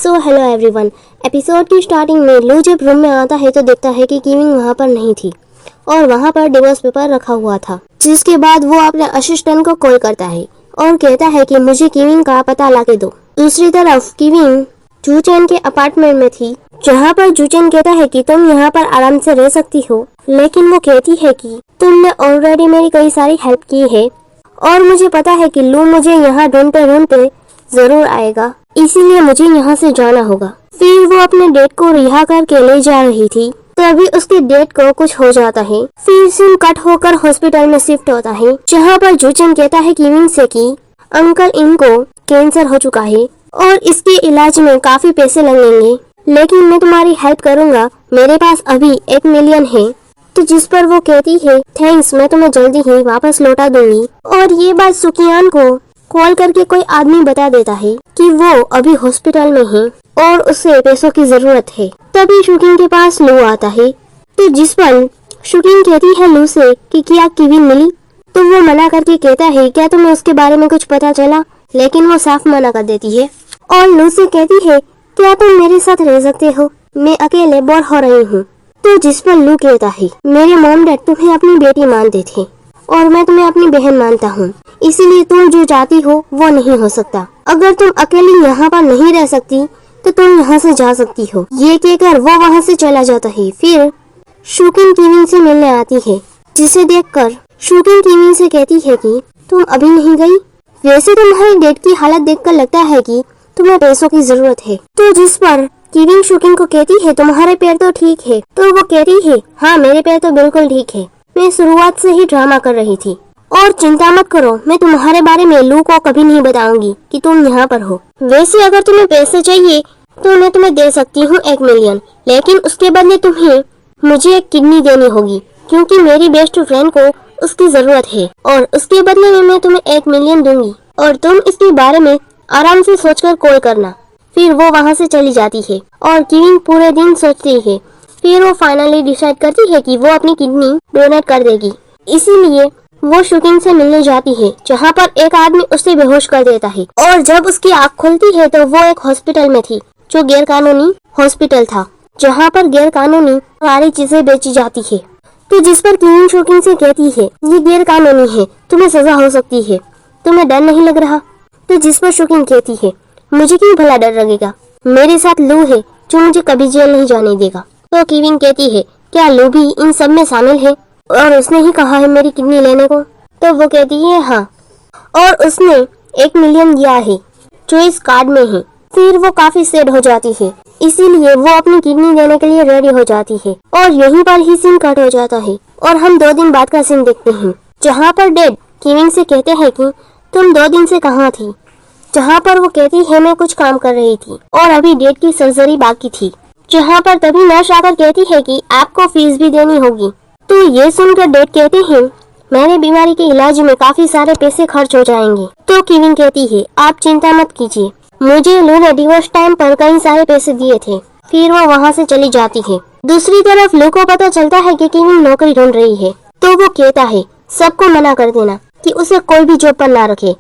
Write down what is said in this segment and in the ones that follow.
So hello everyone. Episode की starting में लू जब रूम में आता है तो देखता है कि कीविंग वहाँ पर नहीं थी और वहाँ पर डिवोर्स पेपर रखा हुआ था। जिसके बाद वो अपने असिस्टेंट को कॉल करता है और कहता है कि मुझे कीविंग का पता लाके दो। दूसरी तरफ कीविंग जूचेन के अपार्टमेंट में थी, जहाँ पर जूचेन कहता है कि तुम यहाँ पर आराम से रह सकती हो, लेकिन वो कहती है कि तुमने ऑलरेडी मेरी कई सारी हेल्प की है और मुझे पता है कि लू मुझे यहाँ ढूंढते ढूंढते जरूर आएगा, इसीलिए मुझे यहाँ से जाना होगा। फिर वो अपने डेट को रिहा करके ले जा रही थी, तभी उसके डेट को कुछ हो जाता है। फिर सीन कट होकर हॉस्पिटल में शिफ्ट होता है, जहाँ पर जूचेन कहता है कीविंग से कि अंकल इनको कैंसर हो चुका है और इसके इलाज में काफी पैसे लगेंगे, लेकिन मैं तुम्हारी हेल्प करूँगा, मेरे पास अभी 1 मिलियन है। तो जिस पर वो कहती है थैंक्स, मैं तुम्हें जल्दी ही वापस लौटा दूंगी। और ये बात सुकियान को कॉल करके कोई आदमी बता देता है कि वो अभी हॉस्पिटल में है और उसे पैसों की जरूरत है। तभी शुकिंग के पास लू आता है, तो जिस पर शुकिंग कहती है लू से कि क्या कीविंग मिली, तो वो मना करके कहता है क्या तुम्हें उसके बारे में कुछ पता चला, लेकिन वो साफ मना कर देती है और लू से कहती है क्या तुम मेरे साथ रह सकते हो, मैं अकेले बोर हो रही हूँ। तो जिस पर लू कहता है मेरे मॉम डैड तुम्हें अपनी बेटी मानते थे और मैं तुम्हें अपनी बहन मानता हूँ, इसीलिए तुम जो चाहती हो वो नहीं हो सकता। अगर तुम अकेली यहाँ पर नहीं रह सकती तो तुम यहाँ से जा सकती हो। ये कहकर वो वहाँ से चला जाता है। फिर शुकिंग कीविंग से मिलने आती है, जिसे देखकर शुकिंग कीविंग से कहती है कि तुम अभी नहीं गई, वैसे तुम्हारी डेट की हालत देखकर लगता है कि तुम्हें पैसों की जरूरत है। तो जिस पर कीविंग शुकिंग को कहती है तुम्हारे पैर तो ठीक है, तो वो कहती है हाँ मेरे पैर तो बिल्कुल ठीक है, मैं शुरुआत से ही ड्रामा कर रही थी और चिंता मत करो, मैं तुम्हारे बारे में लू को कभी नहीं बताऊंगी कि तुम यहाँ पर हो। वैसे अगर तुम्हें पैसे चाहिए तो मैं तुम्हें दे सकती हूँ 1 मिलियन, लेकिन उसके बदले तुम्हें मुझे एक किडनी देनी होगी, क्योंकि मेरी बेस्ट फ्रेंड को उसकी जरूरत है और उसके बदले में मैं तुम्हें 1 मिलियन दूंगी और तुम इसके बारे में आराम से सोचकर कॉल करना। फिर वो वहाँ से चली जाती है और कीविंग पूरे दिन सोचती है। फिर वो फाइनली डिसाइड करती है कि वो अपनी किडनी डोनेट कर देगी, इसीलिए वो शुकिंग से मिलने जाती है, जहाँ पर एक आदमी उसे बेहोश कर देता है और जब उसकी आँख खुलती है तो वो एक हॉस्पिटल में थी, जो गैरकानूनी हॉस्पिटल था, जहाँ पर गैरकानूनी सारी चीजें बेची जाती है। तो जिस पर कीविंग शुकिंग से कहती है ये गैरकानूनी है, तुम्हें सजा हो सकती है, तुम्हें डर नहीं लग रहा। तो जिस पर शुकिंग कहती है मुझे क्यों भला डर लगेगा, मेरे साथ लू है जो मुझे कभी जेल नहीं जाने देगा। तो कीविंग कहती है क्या लू भी इन सब में शामिल है और उसने ही कहा है मेरी किडनी लेने को। तो वो कहती है हाँ, और उसने 1 मिलियन दिया है जो इस कार्ड में है। फिर वो काफी सैड हो जाती है, इसीलिए वो अपनी किडनी देने के लिए रेडी हो जाती है और यहीं पर ही सीन कट हो जाता है और हम 2 दिन बाद का सीन देखते हैं, जहाँ पर डैड कीविंग से कहते हैं कि तुम 2 दिन से कहाँ थी, जहाँ पर वो कहती है मैं कुछ काम कर रही थी और अभी डेट की सर्जरी बाकी थी, जहाँ पर तभी नर्स आकर कहती है कि आपको फीस भी देनी होगी। तो ये सुनकर डेट कहते हैं मेरे बीमारी के इलाज में काफी सारे पैसे खर्च हो जाएंगे। तो कीविंग कहती है आप चिंता मत कीजिए, मुझे लू ने डिवोर्स टाइम पर कई सारे पैसे दिए थे। फिर वो वहाँ से चली जाती है। दूसरी तरफ लू को पता चलता है कि कीविंग नौकरी ढूंढ रही है, तो वो कहता है सबको मना कर देना कि उसे कोई भी जॉब पर ना रखे,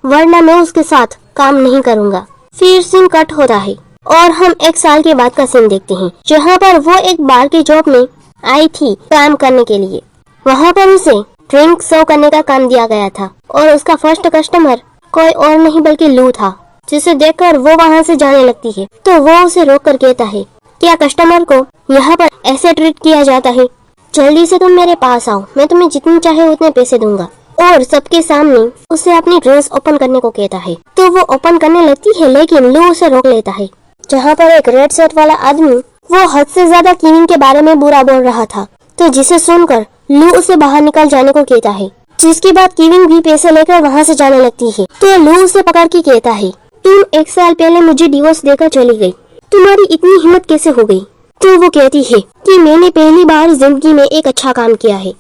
वरना मैं उसके साथ काम नहीं करूँगा। फिर सीन कट होता है और हम 1 साल के बाद का सीन देखते हैं, जहाँ पर वो एक बार के जॉब में आई थी काम करने के लिए। वहाँ पर उसे ड्रिंक सर्व करने का काम दिया गया था और उसका फर्स्ट कस्टमर कोई और नहीं बल्कि लू था, जिसे देखकर वो वहाँ से जाने लगती है। तो वो उसे रोक कर कहता है क्या कस्टमर को यहाँ पर ऐसे ट्रीट किया जाता है, जल्दी से तुम मेरे पास आओ, मैं तुम्हें जितने चाहे उतने पैसे दूंगा। और सबके सामने उसे अपनी ड्रेस ओपन करने को कहता है। तो वो ओपन करने लगती है, लेकिन लू उसे रोक लेता है, जहाँ पर एक रेड शर्ट वाला आदमी वो हद से ज्यादा कीविंग के बारे में बुरा बोल रहा था। तो जिसे सुनकर लू उसे बाहर निकल जाने को कहता है, जिसके बाद कीविंग भी पैसे लेकर वहाँ से जाने लगती है। तो लू उसे पकड़ के कहता है तुम 1 साल पहले मुझे डिवोर्स देकर चली गई, तुम्हारी इतनी हिम्मत कैसे हो गई। तो वो कहती है कि मैंने पहली बार जिंदगी में एक अच्छा काम किया है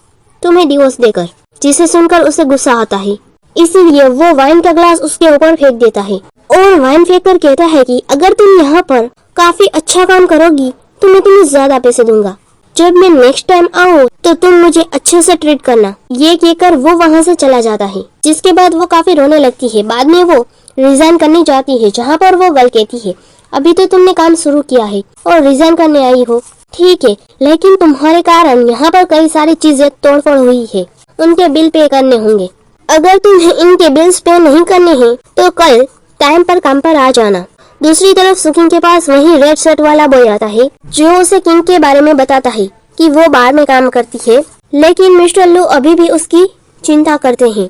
तुम्हें डिवोर्स देकर। जिसे सुनकर उसे गुस्सा आता है, इसीलिए वो वाइन का ग्लास उसके ऊपर फेंक देता है और वाइन फेंक कर कहता है कि अगर तुम यहाँ पर काफी अच्छा काम करोगी तो मैं तुम्हें ज्यादा पैसे दूंगा, जब मैं नेक्स्ट टाइम आऊँ तो तुम मुझे अच्छे से ट्रीट करना। ये कहकर वो वहाँ से चला जाता है, जिसके बाद वो काफी रोने लगती है। बाद में वो रिजाइन करने जाती है, जहाँ पर वो गर्ल कहती है अभी तो तुमने काम शुरू किया है और रिजाइन करने आई हो, ठीक है, लेकिन तुम्हारे कारण यहाँ पर कई सारी चीजें तोड़फोड़ हुई है, उनके बिल पे करने होंगे। अगर तुम्हें इनके बिल्स पे नहीं करने हैं तो कल टाइम पर काम पर आ जाना। दूसरी तरफ सुकिंग के पास वही रेड शर्ट वाला बॉय आता है जो उसे किंग के बारे में बताता है कि वो बार में काम करती है, लेकिन मिस्टर लू अभी भी उसकी चिंता करते हैं।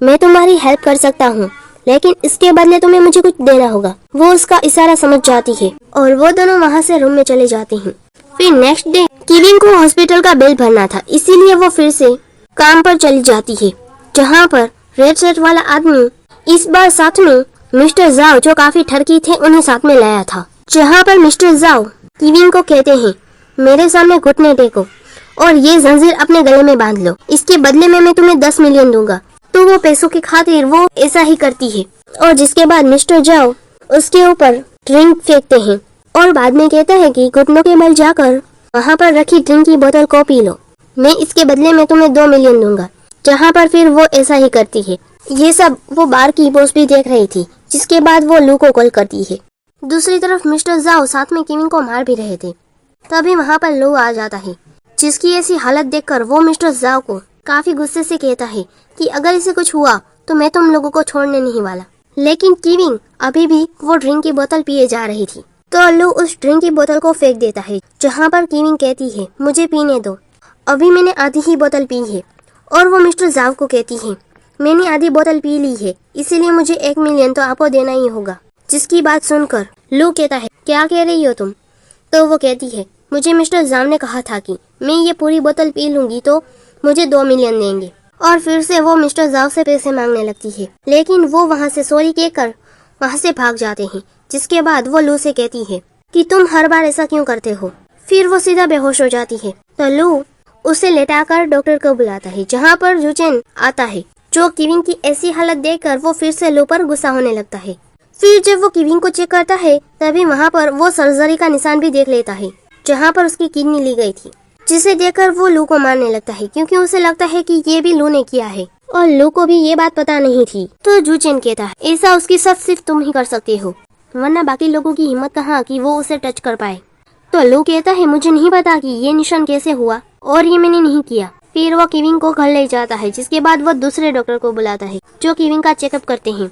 मैं तुम्हारी हेल्प कर सकता हूँ, लेकिन इसके बदले तुम्हें मुझे कुछ देना होगा। वो उसका इशारा समझ जाती है और वो दोनों वहाँ से रूम में चले जाते हैं। फिर नेक्स्ट डे किविंग को हॉस्पिटल का बिल भरना था, इसीलिए वो फिर से काम पर चली जाती है, जहाँ पर रेड शर्ट वाला आदमी इस बार साथ में मिस्टर जाओ जो काफी ठरकी थे उन्हें साथ में लाया था। जहाँ पर मिस्टर जाओ किविंग को कहते हैं, मेरे सामने घुटने टेको और ये जंजीर अपने गले में बांध लो, इसके बदले में मैं तुम्हें 10 मिलियन दूंगा। तो वो पैसों की खातिर वो ऐसा ही करती है और जिसके बाद मिस्टर जाओ उसके ऊपर ड्रिंक फेंकते हैं और बाद में कहता है कि घुटनों के बल जाकर वहाँ पर रखी ड्रिंक की बोतल को पी लो, मैं इसके बदले में तुम्हें 2 मिलियन दूंगा। जहाँ पर फिर वो ऐसा ही करती है। ये सब वो बार की बॉस भी देख रही थी, जिसके बाद वो लू को कॉल करती है। दूसरी तरफ मिस्टर जाओ साथ में किविंग को मार भी रहे थे, तभी वहाँ पर लू आ जाता है, जिसकी ऐसी हालत देखकर वो मिस्टर जाओ को काफी गुस्से से कहता है कि अगर इसे कुछ हुआ तो मैं तुम लोगों को छोड़ने नहीं वाला। लेकिन किविंग अभी भी वो ड्रिंक की बोतल पिए जा रही थी, तो लू उस ड्रिंक की बोतल को फेंक देता है। जहाँ पर किविंग कहती है, मुझे पीने दो, अभी मैंने आधी ही बोतल पी है। और वो मिस्टर जाव को कहती है, मैंने आधी बोतल पी ली है, इसीलिए मुझे 1 मिलियन तो आपको देना ही होगा। जिसकी बात सुनकर लू कहता है, क्या कह रही हो तुम? तो वो कहती है, मुझे मिस्टर जाव ने कहा था कि मैं ये पूरी बोतल पी लूंगी तो मुझे 2 मिलियन देंगे। और फिर से वो मिस्टर जाव से पैसे मांगने लगती है, लेकिन वो वहाँ से सॉरी कहकर वहाँ से भाग जाते हैं। जिसके बाद वो लू से कहती है कि तुम हर बार ऐसा क्यों करते हो। फिर वो सीधा बेहोश हो जाती है, तो लू उसे लेटाकर डॉक्टर को बुलाता है, जहाँ पर जुचेन आता है, जो किविंग की ऐसी हालत देखकर वो फिर से लू पर गुस्सा होने लगता है। फिर जब वो किविंग को चेक करता है, तभी वहाँ पर वो सर्जरी का निशान भी देख लेता है, जहाँ पर उसकी किडनी ली गई थी, जिसे देखकर वो लू को मारने लगता है, क्योंकि उसे लगता है कि ये भी लू ने किया है और लू को भी ये बात पता नहीं थी। तो जुचेन कहता है, ऐसा उसकी साथ सिर्फ तुम ही कर सकते हो, वरना बाकी लोगों की हिम्मत कहाँ कि वो उसे टच कर पाए। तो लू कहता है, मुझे नहीं पता कि ये निशान कैसे हुआ और ये मैंने नहीं किया। फिर वो किविंग को घर ले जाता है, जिसके बाद वो दूसरे डॉक्टर को बुलाता है, जो किविंग का चेकअप करते हैं,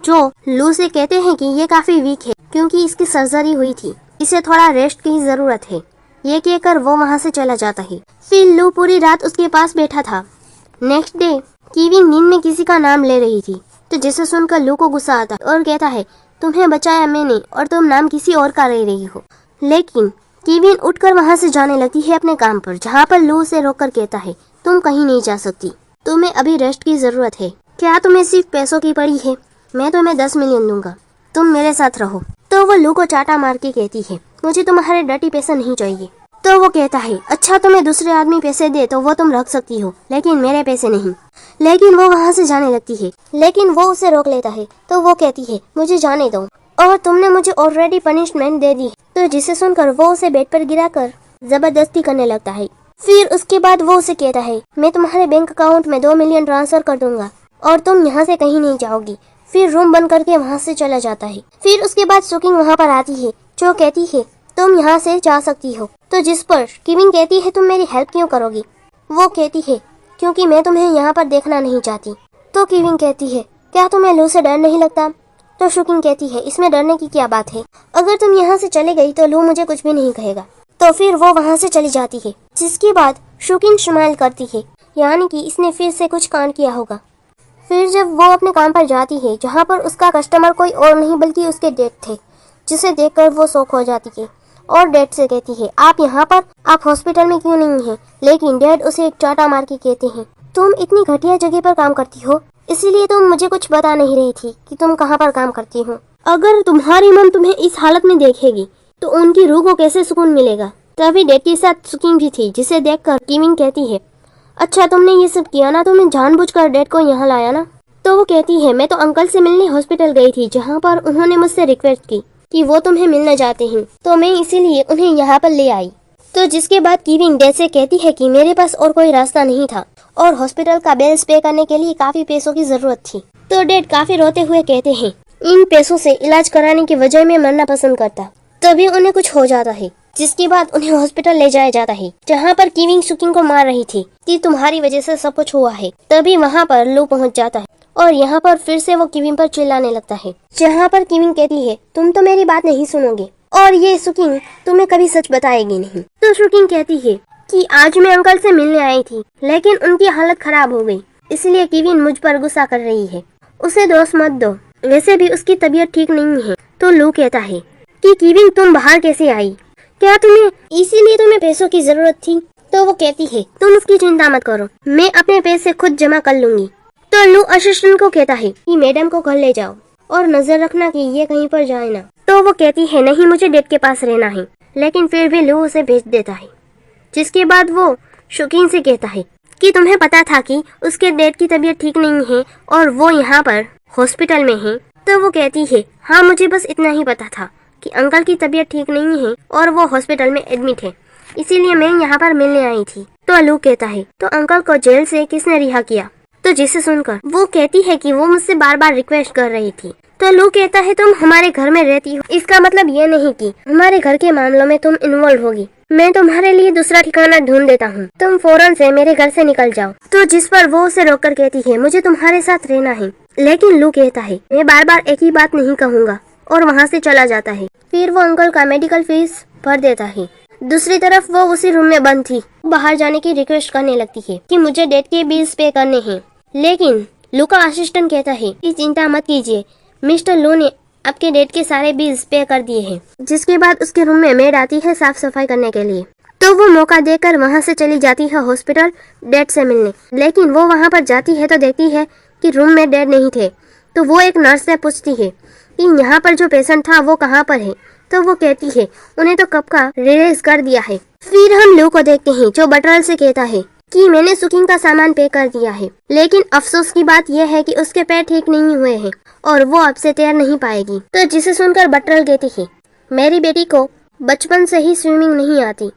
जो लू से कहते हैं कि ये काफी वीक है क्योंकि इसकी सर्जरी हुई थी, इसे थोड़ा रेस्ट की जरूरत है। ये कहकर वो वहाँ से चला जाता है। फिर लू पूरी रात उसके पास बैठा था। नेक्स्ट डे किविंग नींद में किसी का नाम ले रही थी, तो जिसे सुनकर लू को गुस्सा आता है और कहता है, तुम्हें बचाया मैंने और तुम नाम किसी और का ले रही हो। लेकिन किविंग उठकर वहाँ से जाने लगती है अपने काम पर, जहाँ पर लू उसे रोककर कहता है, तुम कहीं नहीं जा सकती, तुम्हें अभी रेस्ट की जरूरत है। क्या तुम्हें सिर्फ पैसों की पड़ी है? मैं तुम्हें 10 मिलियन दूंगा, तुम मेरे साथ रहो। तो वो लू को चाटा मार के कहती है, मुझे तुम्हारे डर्टी पैसे नहीं चाहिए। तो वो कहता है, अच्छा तुम्हें दूसरे आदमी पैसे दे तो वो तुम रख सकती हो, लेकिन मेरे पैसे नहीं। लेकिन वो वहाँ से जाने लगती है, लेकिन वो उसे रोक लेता है। तो वो कहती है, मुझे जाने दो, और तुमने मुझे ऑलरेडी पनिशमेंट दे दी। तो जिसे सुनकर वो उसे बेड पर गिराकर जबरदस्ती करने लगता है। फिर उसके बाद वो उसे कहता है, मैं तुम्हारे बैंक अकाउंट में 2 मिलियन ट्रांसफर कर दूंगा और तुम यहाँ से कहीं नहीं जाओगी। फिर रूम बंद करके वहाँ से चला जाता है। फिर उसके बाद सुकिंग वहाँ पर आती है, जो कहती है, तुम यहाँ से जा सकती हो। तो जिस पर किविंग कहती है, तुम मेरी हेल्प क्यों करोगी? वो कहती है, क्योंकि मैं तुम्हें यहाँ पर देखना नहीं चाहती। तो किविंग कहती है, क्या तुम्हें लू से डर नहीं लगता? तो शुकिंग कहती है, इसमें डरने की क्या बात है, अगर तुम यहाँ से चले गई तो लू मुझे कुछ भी नहीं कहेगा। तो फिर वो वहाँ से चली जाती है। जिसके बाद शुकिंग स्माइल करती है, यानी कि इसने फिर से कुछ कांड किया होगा। फिर जब वो अपने काम पर जाती है, जहाँ पर उसका कस्टमर कोई और नहीं बल्कि उसके डैड थे, जिसे देखकर वो शॉक हो जाती है और डैड से कहती है, आप यहाँ पर, आप हॉस्पिटल में क्यों नहीं हैं? लेकिन डैड उसे एक चाटा मार के कहते हैं, तुम इतनी घटिया जगह पर काम करती हो, इसीलिए तुम मुझे कुछ बता नहीं रही थी कि तुम कहाँ पर काम करती हो। अगर तुम्हारी मम तुम्हें इस हालत में देखेगी तो उनकी रूह को कैसे सुकून मिलेगा। तभी डैड के साथ सुकिंग भी थी, जिसे देखकर किविंग कहती है, अच्छा तुमने ये सब किया ना, तुमने जानबूझकर डैड को यहाँ लाया ना। तो वो कहती है, मैं तो अंकल से मिलने हॉस्पिटल गई थी, जहाँ पर उन्होंने मुझसे रिक्वेस्ट की कि वो तुम्हें मिलना चाहते हैं, तो मैं इसीलिए उन्हें यहाँ पर ले आई। तो जिसके बाद किविंग डैड से कहती है कि मेरे पास और कोई रास्ता नहीं था और हॉस्पिटल का बिल्स पे करने के लिए काफी पैसों की जरूरत थी। तो डैड काफी रोते हुए कहते हैं इन पैसों से इलाज कराने की वजह में मरना पसंद करता। तभी उन्हें कुछ हो जाता है, जिसके बाद उन्हें हॉस्पिटल ले जाया जाता है, जहाँ पर कीविंग सुकिंग को मार रही थी कि तुम्हारी वजह से सब कुछ हुआ है। तभी वहाँ पर लू पहुँच जाता है और यहाँ पर फिर से वो कीविंग पर चिल्लाने लगता है, जहाँ पर कीविंग कहती है तुम तो मेरी बात नहीं सुनोगे और ये सुकिंग तुम्हें कभी सच बताएगी नहीं। तो सुकिंग कहती है कि आज मैं अंकल से मिलने आई थी, लेकिन उनकी हालत खराब हो गई, इसलिए कीविंग मुझ पर गुस्सा कर रही है। उसे दोष मत दो, वैसे भी उसकी तबीयत ठीक नहीं है। तो लू कहता है कि कीविंग तुम बाहर कैसे आई, क्या इसीलिए तुम्हें पैसों की जरूरत थी? तो वो कहती है तुम उसकी चिंता मत करो, मैं अपने पैसे खुद जमा कर लूंगी। तो लू असिस्टेंट को कहता है कि मैडम को घर ले जाओ और नजर रखना कि ये कहीं पर जाए ना। तो वो कहती है नहीं, मुझे डैड के पास रहना है, लेकिन फिर भी लू उसे भेज देता है। जिसके बाद वो शुकिंग से कहता है कि तुम्हें पता था कि उसके डैड की तबीयत ठीक नहीं है और वो यहाँ पर हॉस्पिटल में है? तो वो कहती है हाँ, मुझे बस इतना ही पता था कि अंकल की तबीयत ठीक नहीं है और वो हॉस्पिटल में एडमिट है, इसीलिए मैं यहाँ पर मिलने आई थी। तो लू कहता है तो अंकल को जेल से किसने रिहा किया? तो जिसे सुनकर वो कहती है कि वो मुझसे बार बार रिक्वेस्ट कर रही थी। तो लू कहता है तुम हमारे घर में रहती हो, इसका मतलब ये नहीं कि हमारे घर के मामलों में तुम इन्वॉल्व होगी। मैं तुम्हारे लिए दूसरा ठिकाना ढूंढ देता हूँ, तुम फौरन से मेरे घर से निकल जाओ। तो जिस पर वो उसे रोककर कहती है मुझे तुम्हारे साथ रहना है, लेकिन लू कहता है मैं बार बार एक ही बात नहीं कहूँगा और वहाँ से चला जाता है। फिर वो अंकल का मेडिकल फीस भर देता है। दूसरी तरफ वो उसी रूम में बंद थी, बाहर जाने की रिक्वेस्ट करने लगती है कि मुझे डेट के बिल्स पे करने हैं, लेकिन लू का असिस्टेंट कहता है कि चिंता मत कीजिए, मिस्टर लू ने आपके डेट के सारे बिल्स पे कर दिए हैं। जिसके बाद उसके रूम में मेड आती है साफ सफाई करने के लिए। तो वो मौका देकर वहाँ से चली जाती है हॉस्पिटल डेड से मिलने, लेकिन वो वहाँ पर जाती है तो देखती है कि रूम में डेड नहीं थे। तो वो एक नर्स से पूछती है कि यहाँ पर जो पेशेंट था वो कहाँ पर है? तो वो कहती है उन्हें तो कब का रिलीज कर दिया है। फिर हम लू को देखते हैं जो बटरल से कहता है कि मैंने सुकिंग का सामान पे कर दिया है, लेकिन अफसोस की बात यह है कि उसके पैर ठीक नहीं हुए हैं और वो अब से तैर नहीं पाएगी। तो जिसे सुनकर बटरल कहती है मेरी बेटी को बचपन से ही स्विमिंग नहीं आती,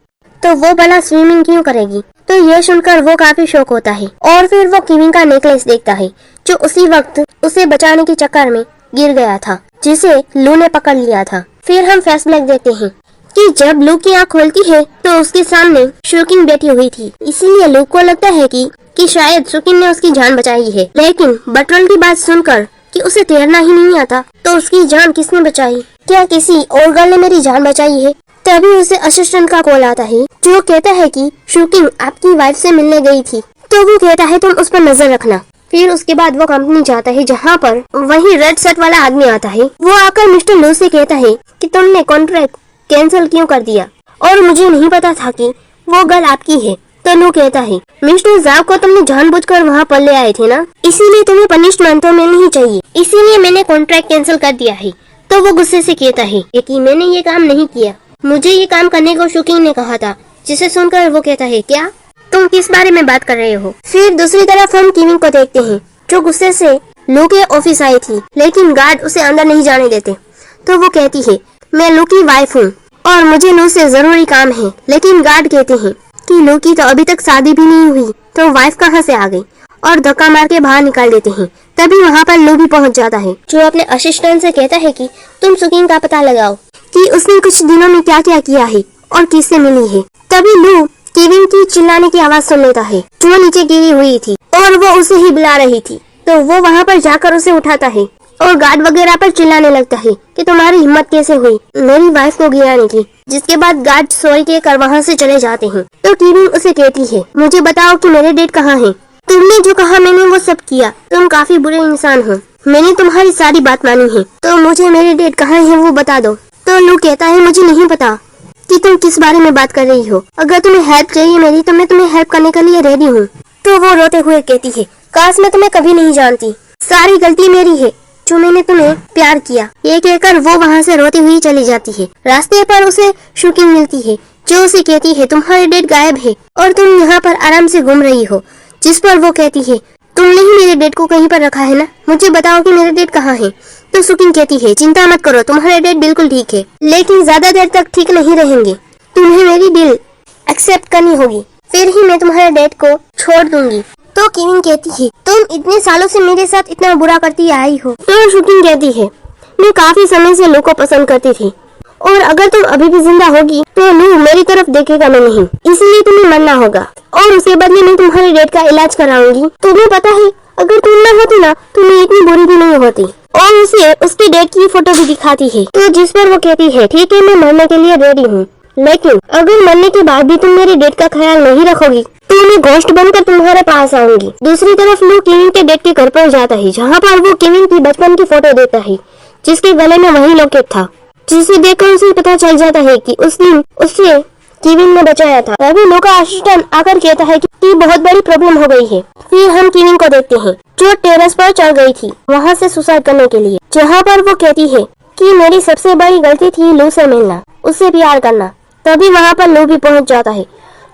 तो वो भला स्विमिंग क्यों करेगी? तो ये सुनकर वो काफी शौक होता है और फिर वो कीविंग का नेकलेस देखता है जो उसी वक्त उसे बचाने के चक्कर में गिर गया था, जिसे लू ने पकड़ लिया था। फिर हम फ्लैशबैक देखते हैं कि जब लू की आँख खोलती है तो उसके सामने शुकिंग बैठी हुई थी, इसीलिए लू को लगता है कि शायद शुकिंग ने उसकी जान बचाई है। लेकिन बटरल की बात सुनकर कि उसे तैरना ही नहीं आता, तो उसकी जान किसने बचाई? क्या किसी और गर्ल ने मेरी जान बचाई है? तभी उसे असिस्टेंट का कॉल आता है जो कहता है कि शुकिंग आपकी वाइफ से मिलने गई थी। तो वो कहता है तुम उस पर नजर रखना। फिर उसके बाद वो कंपनी जाता है जहाँ पर वही रेड शर्ट वाला आदमी आता है। वो आकर मिस्टर लू से कहता है कि तुमने कॉन्ट्रैक्ट कैंसिल क्यों कर दिया और मुझे नहीं पता था कि वो गर्ल आपकी है। तो लू कहता है मिस्टर जाव को तुमने जानबूझकर वहाँ पर ले आए थे ना, इसीलिए तुम्हें पनिशमेंट तो मिलनी ही चाहिए, इसीलिए मैंने कॉन्ट्रैक्ट कैंसिल कर दिया है। तो वो गुस्से से कहता है कि मैंने ये काम नहीं किया, मुझे ये काम करने को शुकिंग ने कहा था। जिसे सुनकर वो कहता है क्या तुम किस बारे में बात कर रहे हो? फिर दूसरी तरफ हम कीविंग को देखते हैं जो गुस्से से लू के ऑफिस आई थी, लेकिन गार्ड उसे अंदर नहीं जाने देते। तो वो कहती है मैं लू की वाइफ हूँ और मुझे लू से जरूरी काम है, लेकिन गार्ड कहते हैं कि लू की तो अभी तक शादी भी नहीं हुई, तो वाइफ कहाँ से आ गई, और धक्का मार के बाहर निकाल देते हैं। तभी वहाँ पर लू भी पहुँच जाता है जो अपने असिस्टेंट से कहता है कि तुम शुकिंग का पता लगाओ कि उसने कुछ दिनों में क्या क्या किया है और किससे मिली है। तभी लू कीविंग की चिल्लाने की आवाज सुन लेता है जो नीचे गिरी हुई थी और वो उसे ही बुला रही थी। तो वो वहाँ पर जाकर उसे उठाता है और गार्ड वगैरह पर चिल्लाने लगता है कि तुम्हारी हिम्मत कैसे हुई मेरी वाइफ को गिराने की। जिसके बाद गार्ड सॉरी कहकर वहाँ से चले जाते हैं। तो कीविंग उसे कहती है मुझे बताओ कि मेरे डैड कहाँ हैं? तुमने जो कहा मैंने वो सब किया, तुम काफी बुरे इंसान हो, मैंने तुम्हारी सारी बात मानी है, तो मुझे मेरे डैड कहाँ हैं वो बता दो। तो लू कहता है मुझे नहीं पता कि तुम किस बारे में बात कर रही हो, अगर तुम्हें हेल्प चाहिए मेरी तो मैं तुम्हें हेल्प करने के लिए रेडी हूँ। तो वो रोते हुए कहती है काश मैं तुम्हें कभी नहीं जानती, सारी गलती मेरी है जो मैंने तुम्हें प्यार किया। ये कहकर वो वहाँ से रोती हुई चली जाती है। रास्ते पर उसे शुकिंग मिलती है जो उसे कहती है तुम्हारे डैड गायब है और तुम यहाँ पर आराम से घूम रही हो। जिस पर वो कहती है तुमने ही मेरे डैड को कहीं पर रखा है ना, मुझे बताओ कि मेरे डैड कहाँ है। तो शुकिंग कहती है चिंता मत करो, तुम्हारे डैड बिल्कुल ठीक है, लेकिन ज्यादा देर तक ठीक नहीं रहेंगे, तुम्हें मेरी डील एक्सेप्ट करनी होगी, फिर ही मैं तुम्हारे डैड को छोड़ दूंगी। तो कीविंग कहती है तुम इतने सालों से मेरे साथ इतना बुरा करती आई हो। तो शुकिंग कहती है मैं काफी समय से लू को पसंद करती थी और अगर तुम अभी भी जिंदा होगी तो लू मेरी तरफ देखेगा मैं नहीं, इसलिए तुम्हें मरना होगा और उसके बदले में तुम्हारे डैड का इलाज कराऊंगी। तुम्हें पता है अगर तुम न होती ना तो मैं इतनी बुरी भी नहीं होती। और उसे उसके डैड की फोटो भी दिखाती है तो जिस पर वो कहती है ठीक है मैं मरने के लिए रेडी हूँ, लेकिन अगर मरने के बाद भी तुम मेरे डैड का ख्याल नहीं रखोगी तो मैं घोस्ट बनकर तुम्हारे पास आऊंगी। दूसरी तरफ लू केविन के डैड के घर पर जाता है जहाँ पर वो केविन की बचपन की फोटो देता है जिसके गले में वही लॉकेट था, जिसे देखकर उसे पता चल जाता है कि उस दिन उसे केविन ने बचाया था। तभी लू का असिस्टेंट आकर कहता है कि बहुत बड़ी प्रॉब्लम हो गई है। फिर हम केविन को देखते हैं जो टेरेस पर चढ़ गई थी वहाँ से सुसाइड करने के लिए, जहाँ पर वो कहती है कि मेरी सबसे बड़ी गलती थी लू से मिलना, उससे प्यार करना। तभी वहाँ पर लू भी पहुँच जाता है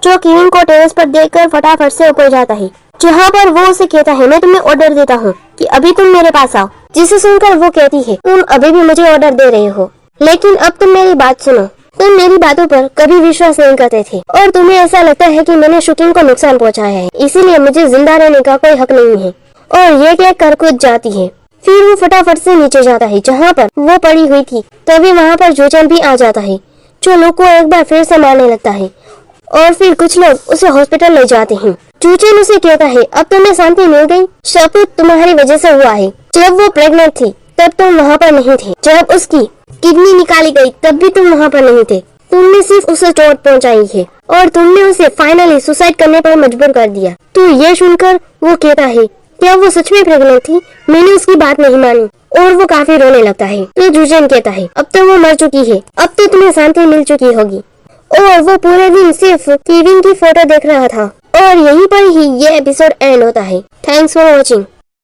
जो केविन को टेरेस पर देखकर फटाफट से ऊपर जाता है, जहाँ पर वो उसे कहता है मैं तुम्हें ऑर्डर देता हूँ कि अभी तुम मेरे पास आओ। जिसे सुनकर वो कहती है तुम अभी भी मुझे ऑर्डर दे रहे हो, लेकिन अब तुम मेरी बात सुनो। तुम मेरी बातों पर कभी विश्वास नहीं करते थे और तुम्हें ऐसा लगता है कि मैंने शूटिंग को नुकसान पहुंचाया है, इसीलिए मुझे जिंदा रहने का कोई हक नहीं है। और ये कहकर कूद जाती है। फिर वो फटाफट से नीचे जाता है जहाँ पर वो पड़ी हुई थी। तभी वहाँ पर जोचन भी आ जाता है जो लू को एक बार फिर से मारने लगता है और फिर कुछ लोग उसे हॉस्पिटल ले जाते हैं। जोचन उसे कहता है अब तुम्हें शांति मिल गई, सब कुछ तुम्हारी वजह से हुआ है। जब वो प्रेग्नेंट थी तब तुम वहाँ पर नहीं थे, जब उसकी किडनी निकाली गई तब भी तुम वहाँ पर नहीं थे। तुमने सिर्फ उसे चोट पहुँचाई है और तुमने उसे फाइनली सुसाइड करने पर मजबूर कर दिया। तो ये सुनकर वो कहता है क्या वो सच में प्रेग्नेंट थी? मैंने उसकी बात नहीं मानी और वो काफी रोने लगता है। तो जोचन कहता है अब तो वो मर चुकी है, अब तो तुम्हें शांति मिल चुकी होगी। और वो पूरे दिन सिर्फ केविन की फोटो देख रहा था। और यहीं पर ही ये एपिसोड एंड होता है। Thanks for watching.